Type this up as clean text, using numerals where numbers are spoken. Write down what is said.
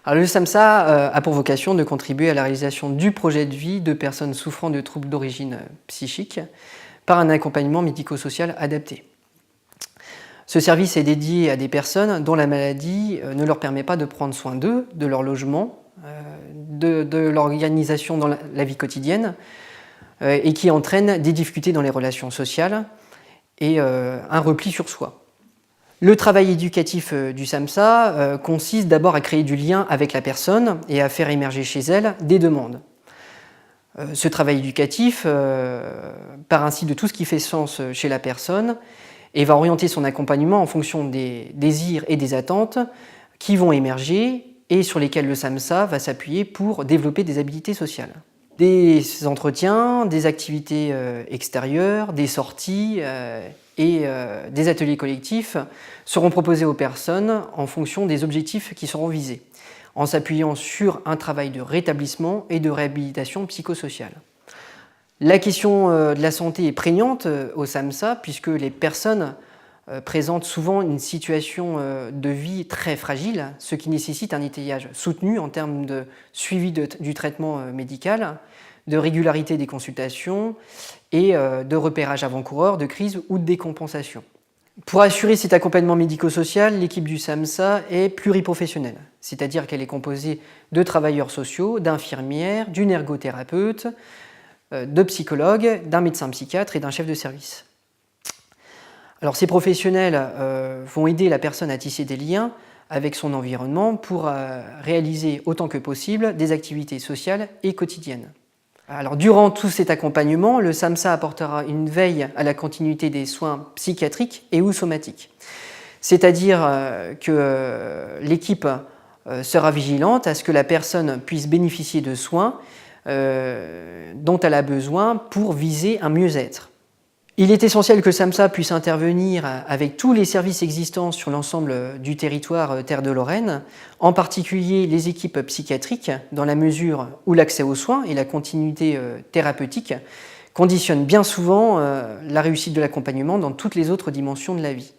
Alors, le SAMSA a pour vocation de contribuer à la réalisation du projet de vie de personnes souffrant de troubles d'origine psychique par un accompagnement médico-social adapté. Ce service est dédié à des personnes dont la maladie ne leur permet pas de prendre soin d'eux, de leur logement, de l'organisation dans la vie quotidienne et qui entraîne des difficultés dans les relations sociales et un repli sur soi. Le travail éducatif du SAMSA consiste d'abord à créer du lien avec la personne et à faire émerger chez elle des demandes. Ce travail éducatif part ainsi de tout ce qui fait sens chez la personne et va orienter son accompagnement en fonction des désirs et des attentes qui vont émerger et sur lesquels le SAMSA va s'appuyer pour développer des habilités sociales. Des entretiens, des activités extérieures, des sorties et des ateliers collectifs seront proposés aux personnes en fonction des objectifs qui seront visés, en s'appuyant sur un travail de rétablissement et de réhabilitation psychosociale. La question de la santé est prégnante au SAMSA puisque les personnes présentent souvent une situation de vie très fragile, ce qui nécessite un étayage soutenu en termes de suivi du traitement médical, de régularité des consultations et de repérage avant-coureur de crise ou de décompensation. Pour assurer cet accompagnement médico-social, l'équipe du SAMSA est pluriprofessionnelle, c'est-à-dire qu'elle est composée de travailleurs sociaux, d'infirmières, d'une ergothérapeute, de psychologues, d'un médecin psychiatre et d'un chef de service. Alors, ces professionnels vont aider la personne à tisser des liens avec son environnement pour réaliser autant que possible des activités sociales et quotidiennes. Alors, durant tout cet accompagnement, le SAMSA apportera une veille à la continuité des soins psychiatriques et ou somatiques. C'est-à-dire que l'équipe sera vigilante à ce que la personne puisse bénéficier de soins dont elle a besoin pour viser un mieux-être. Il est essentiel que SAMSA puisse intervenir avec tous les services existants sur l'ensemble du territoire Terre de Lorraine, en particulier les équipes psychiatriques, dans la mesure où l'accès aux soins et la continuité thérapeutique conditionnent bien souvent la réussite de l'accompagnement dans toutes les autres dimensions de la vie.